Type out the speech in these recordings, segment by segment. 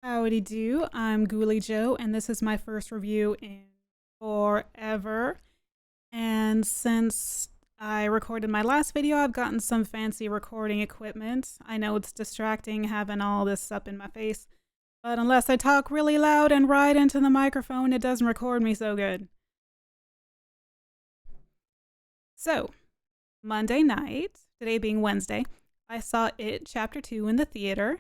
Howdy do, I'm Ghoulie Joe, and this is my first review in forever. And since I recorded my last video, I've gotten some fancy recording equipment. I know it's distracting having all this up in my face, but unless I talk really loud and right into the microphone, it doesn't record me so good. So, Monday night, today being Wednesday, I saw It Chapter 2 in the theater.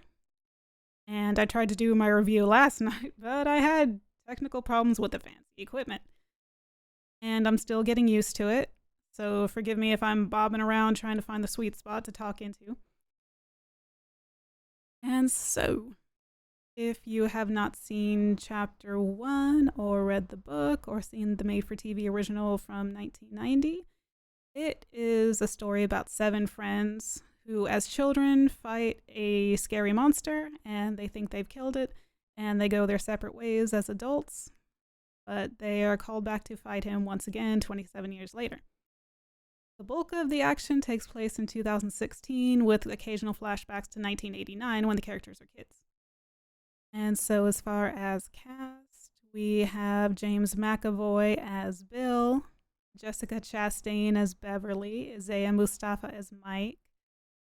And I tried to do my review last night, but I had technical problems with the fancy equipment. And I'm still getting used to it, so forgive me if I'm bobbing around trying to find the sweet spot to talk into. And so, if you have not seen Chapter 1 or read the book or seen the made-for-TV original from 1990, it is a story about 7 friends who, as children, fight a scary monster, and they think they've killed it, and they go their separate ways as adults, but they are called back to fight him once again 27 years later. The bulk of the action takes place in 2016, with occasional flashbacks to 1989 when the characters are kids. And so as far as cast, we have James McAvoy as Bill, Jessica Chastain as Beverly, Isaiah Mustafa as Mike,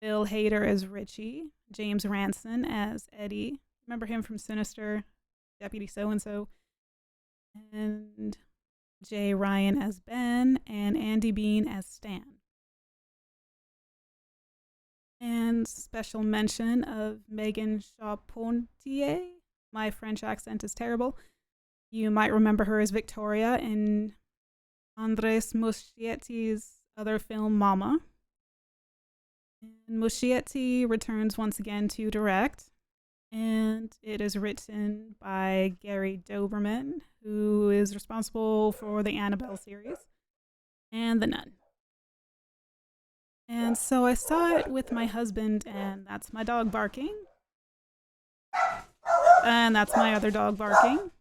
Bill Hader as Richie, James Ranson as Eddie. Remember him from Sinister, Deputy So-and-so. And Jay Ryan as Ben, and Andy Bean as Stan. And special mention of Megan Charpentier. My French accent is terrible. You might remember her as Victoria in Andres Muschietti's other film, Mama. And Muschietti returns once again to direct, and it is written by Gary Doberman, who is responsible for the Annabelle series and The Nun. And so I saw it with my husband, and that's my dog barking. And that's my other dog barking.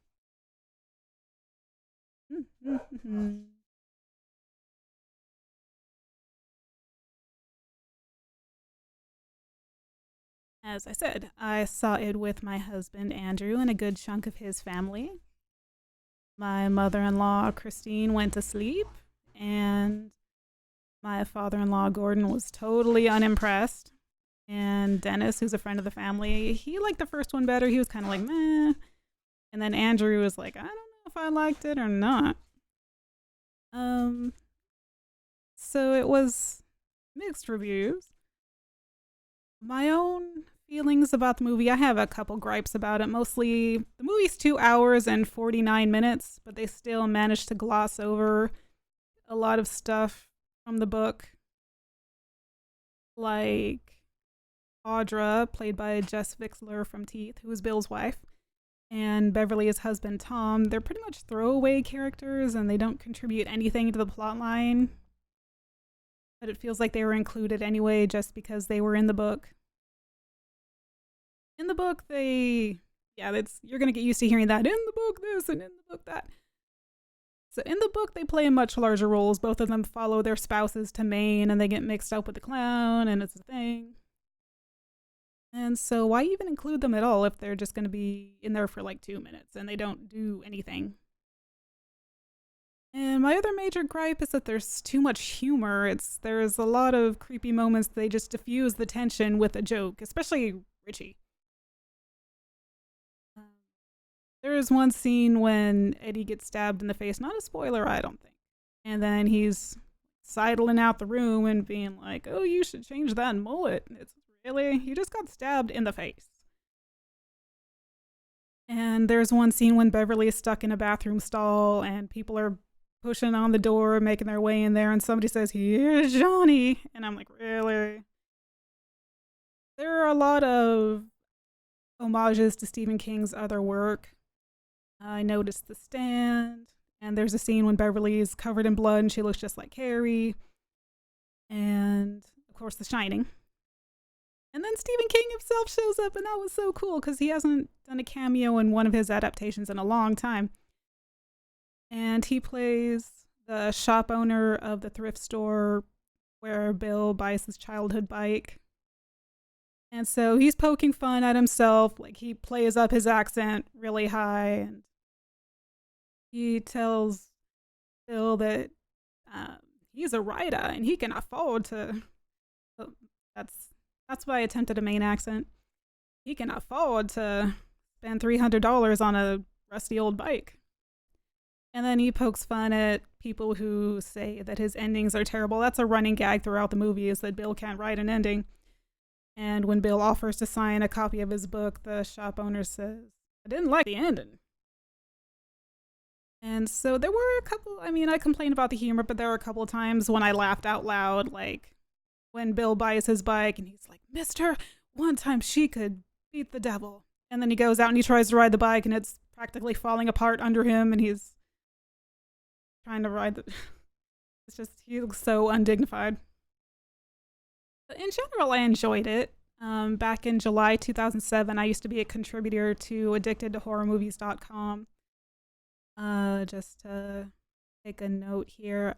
As I said, I saw it with my husband, Andrew, and a good chunk of his family. My mother-in-law, Christine, went to sleep, and my father-in-law, Gordon, was totally unimpressed. And Dennis, who's a friend of the family, he liked the first one better. He was kind of like, meh. And then Andrew was like, I don't know if I liked it or not. So it was mixed reviews. My own feelings about the movie, I have a couple gripes about it. Mostly, the movie's 2 hours and 49 minutes, but they still managed to gloss over a lot of stuff from the book. Like Audra, played by Jess Vixler from Teeth, who is Bill's wife, and Beverly's husband, Tom. They're pretty much throwaway characters, and they don't contribute anything to the plot line. But it feels like they were included anyway just because they were in the book. In the book, you're going to get used to hearing that. In the book this and in the book that. So in the book, they play much larger roles. Both of them follow their spouses to Maine, and they get mixed up with the clown, and it's a thing. And so why even include them at all if they're just going to be in there for like 2 minutes and they don't do anything? And my other major gripe is that there's too much humor. There's a lot of creepy moments. They just diffuse the tension with a joke, especially Richie. There is one scene when Eddie gets stabbed in the face. Not a spoiler, I don't think. And then he's sidling out the room and being like, oh, you should change that mullet. It's really, you just got stabbed in the face. And there's one scene when Beverly is stuck in a bathroom stall and people are pushing on the door, making their way in there, and somebody says, here's Johnny. And I'm like, really? There are a lot of homages to Stephen King's other work. I noticed The Stand, and there's a scene when Beverly is covered in blood and she looks just like Carrie. And, of course, The Shining. And then Stephen King himself shows up, and that was so cool because he hasn't done a cameo in one of his adaptations in a long time. And he plays the shop owner of the thrift store where Bill buys his childhood bike. And so he's poking fun at himself. Like, he plays up his accent really high, and he tells Bill that he's a writer and he can afford to. Oh, that's why I attempted a Maine accent. He can afford to spend $300 on a rusty old bike. And then he pokes fun at people who say that his endings are terrible. That's a running gag throughout the movie, is that Bill can't write an ending. And when Bill offers to sign a copy of his book, the shop owner says, "I didn't like the ending." And so there were a couple, I complained about the humor, but there were a couple of times when I laughed out loud, like when Bill buys his bike and he's like, "Mister, one time she could beat the devil." And then he goes out and he tries to ride the bike and it's practically falling apart under him and he's trying to ride the... It's just, he looks so undignified. But in general, I enjoyed it. Back in July 2007, I used to be a contributor to addictedtohorrormovies.com. Just to take a note here,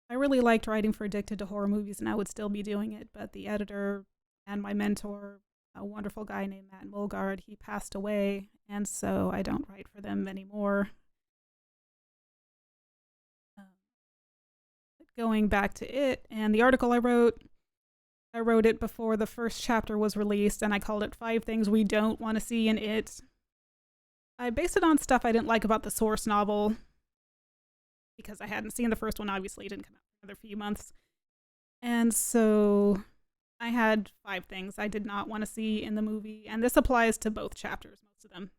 I really liked writing for Addicted to Horror Movies, and I would still be doing it, but the editor and my mentor, a wonderful guy named Matt Mulgard, he passed away, and so I don't write for them anymore. Going back to it, and the article I wrote it before the first chapter was released, and I called it 5 Things We Don't Want to See in It. I based it on stuff I didn't like about the source novel, because I hadn't seen the first one, obviously. It didn't come out for another few months. And so I had 5 things I did not want to see in the movie, and this applies to both chapters, most of them.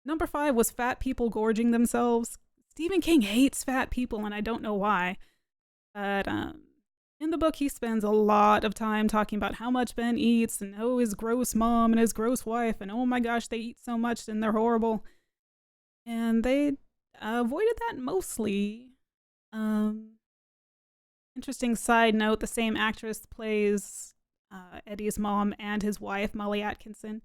Number 5 was fat people gorging themselves. Stephen King hates fat people, and I don't know why. But in the book, he spends a lot of time talking about how much Ben eats, and oh, his gross mom and his gross wife, and oh my gosh, they eat so much and they're horrible. And they avoided that mostly. Interesting side note, the same actress plays Eddie's mom and his wife, Molly Atkinson.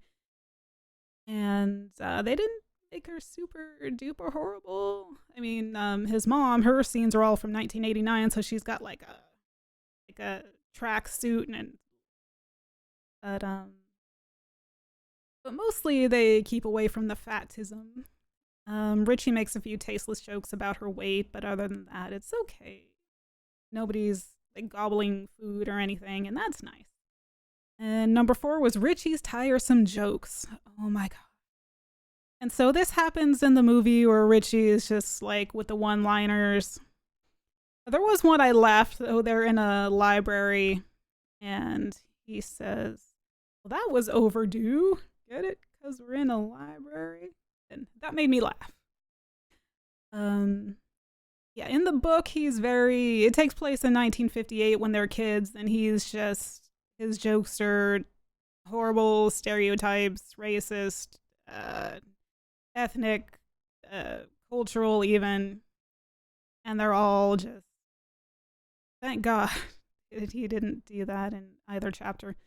And they didn't make her super duper horrible. I mean, his mom, her scenes are all from 1989, so she's got like a track suit and but mostly they keep away from the fatism. Richie makes a few tasteless jokes about her weight, but other than that, it's okay. Nobody's like gobbling food or anything, and that's nice. And number 4 was Richie's tiresome jokes. Oh my god. And so this happens in the movie where Richie is just like with the one-liners. There was one I laughed, though. They're in a library, and he says, "Well, that was overdue." Get it? Because we're in a library? And that made me laugh. Yeah, in the book, it takes place in 1958 when they're kids, and his jokes are horrible stereotypes, racist, ethnic, cultural even, and they're all just, thank God he didn't do that in either chapter.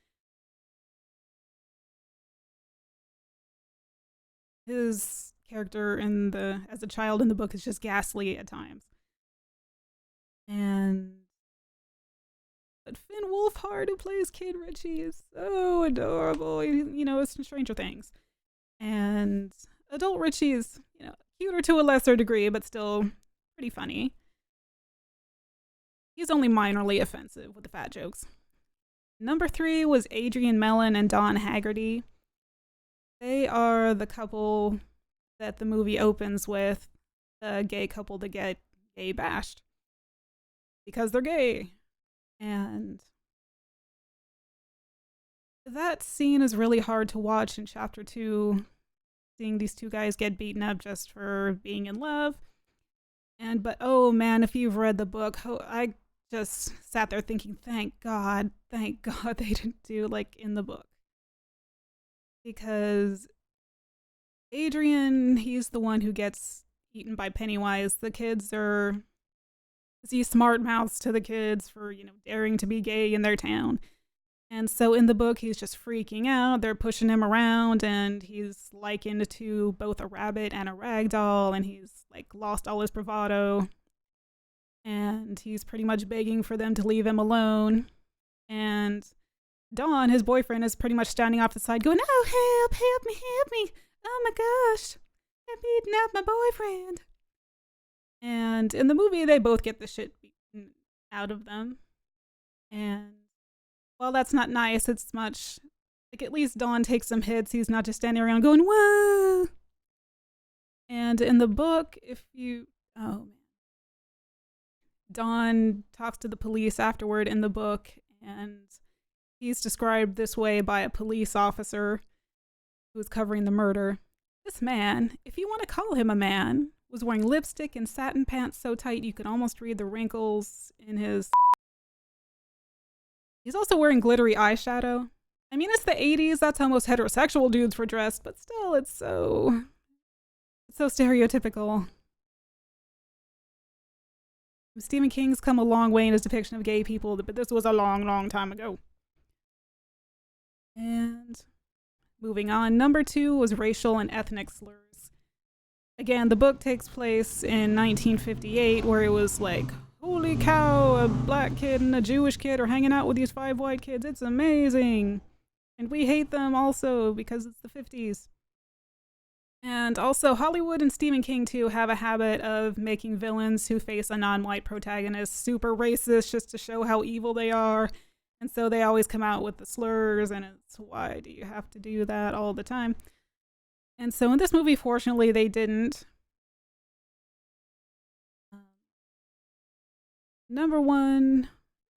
His character as a child in the book is just ghastly at times. But Finn Wolfhard, who plays Kid Richie, is so adorable. It's in Stranger Things. And adult Richie is, cuter to a lesser degree, but still pretty funny. He's only minorly offensive with the fat jokes. Number 3 was Adrian Mellon and Don Haggerty. They are the couple that the movie opens with, the gay couple that get gay bashed because they're gay. And that scene is really hard to watch in chapter 2, seeing these 2 guys get beaten up just for being in love. But oh man, if you've read the book, I just sat there thinking, thank God they didn't do like in the book. Because Adrian, he's the one who gets eaten by Pennywise. The kids are, he smart mouths to the kids for, daring to be gay in their town. And so in the book, he's just freaking out. They're pushing him around, and he's likened to both a rabbit and a rag doll, and he's like lost all his bravado. And he's pretty much begging for them to leave him alone. And Dawn, his boyfriend, is pretty much standing off the side going, oh, help me. Oh my gosh, I'm beating up my boyfriend. And in the movie, they both get the shit beaten out of them. And while that's not nice, it's much, like, at least Dawn takes some hits. He's not just standing around going, whoa. And in the book, Dawn talks to the police afterward in the book, and he's described this way by a police officer who was covering the murder. This man, if you want to call him a man, was wearing lipstick and satin pants so tight you could almost read the wrinkles in his... He's also wearing glittery eyeshadow. I mean, it's the 80s, that's how most heterosexual dudes were dressed, but still, it's so stereotypical. Stephen King's come a long way in his depiction of gay people, but this was a long, long time ago. And moving on, number 2 was racial and ethnic slurs. Again, the book takes place in 1958, where it was like, holy cow, a black kid and a Jewish kid are hanging out with these 5 white kids. It's amazing. And we hate them also because it's the 50s. And also, Hollywood and Stephen King, too, have a habit of making villains who face a non-white protagonist super racist just to show how evil they are. And so they always come out with the slurs, and it's, why do you have to do that all the time? And so in this movie, fortunately, they didn't. Number 1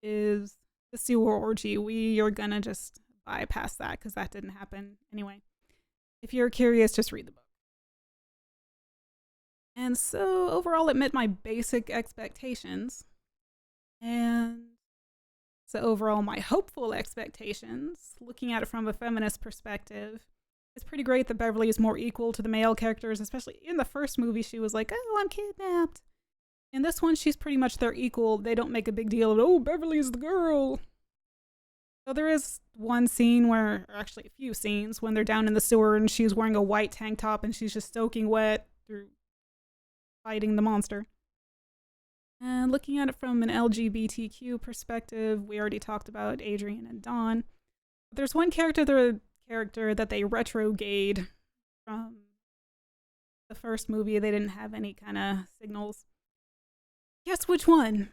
is the sewer orgy. We are gonna just bypass that because that didn't happen anyway. If you're curious, just read the book. And so overall, it met my basic expectations. And so overall, my hopeful expectations, looking at it from a feminist perspective, it's pretty great that Beverly is more equal to the male characters, especially in the first movie. She was like, oh, I'm kidnapped. In this one, she's pretty much their equal. They don't make a big deal of, oh, Beverly's the girl. So there is one scene where, or actually a few scenes, when they're down in the sewer and she's wearing a white tank top and she's just soaking wet through fighting the monster. And looking at it from an LGBTQ perspective, we already talked about Adrian and Dawn. There's one character that they retrograde from the first movie. They didn't have any kind of signals. Guess which one?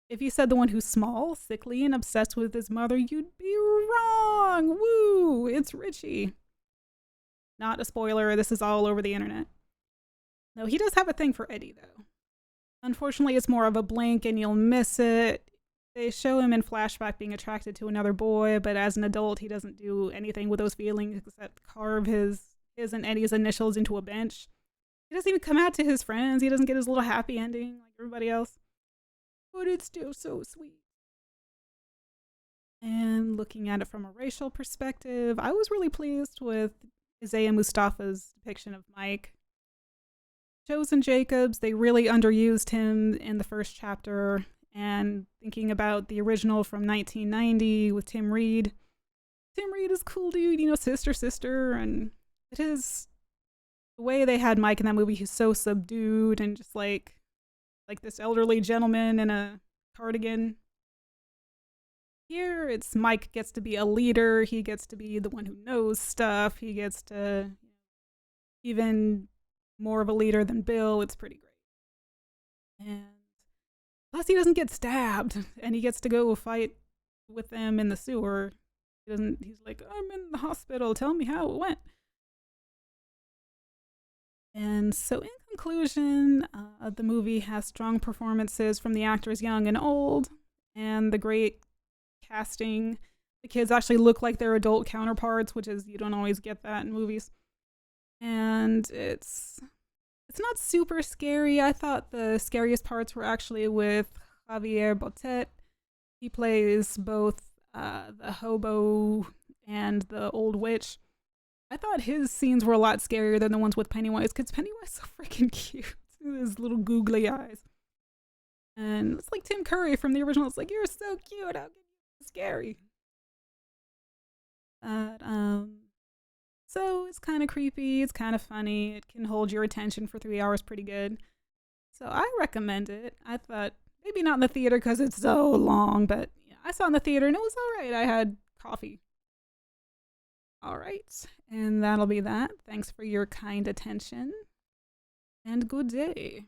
If you said the one who's small, sickly, and obsessed with his mother, you'd be wrong. Woo! It's Richie. Not a spoiler, this is all over the internet. No, he does have a thing for Eddie, though. Unfortunately, it's more of a blink and you'll miss it. They show him in flashback being attracted to another boy, but as an adult, he doesn't do anything with those feelings except carve his and Eddie's initials into a bench. He doesn't even come out to his friends. He doesn't get his little happy ending like everybody else. But it's still so sweet. And looking at it from a racial perspective, I was really pleased with Isaiah Mustafa's depiction of Mike. Chosen Jacobs, they really underused him in the first chapter. And thinking about the original from 1990 with Tim Reed. Tim Reed is cool dude, you know, sister. And it is the way they had Mike in that movie. He's so subdued and just like this elderly gentleman in a cardigan. Here, it's Mike gets to be a leader. He gets to be the one who knows stuff. He gets to even more of a leader than Bill. It's pretty great. And plus, he doesn't get stabbed, and he gets to go fight with them in the sewer. He's like, I'm in the hospital. Tell me how it went. And so in conclusion, the movie has strong performances from the actors young and old, and the great casting. The kids actually look like their adult counterparts, which is, you don't always get that in movies. And it's not super scary. I thought the scariest parts were actually with Javier Botet. He plays both the hobo and the old witch. I thought his scenes were a lot scarier than the ones with Pennywise, because Pennywise is so freaking cute. His little googly eyes. And it's like Tim Curry from the original. It's like, you're so cute. How can you be scary? But, so it's kind of creepy. It's kind of funny. It can hold your attention for 3 hours pretty good. So I recommend it. I thought maybe not in the theater because it's so long, but yeah, I saw it in the theater and it was all right. I had coffee. All right. And that'll be that. Thanks for your kind attention. And good day.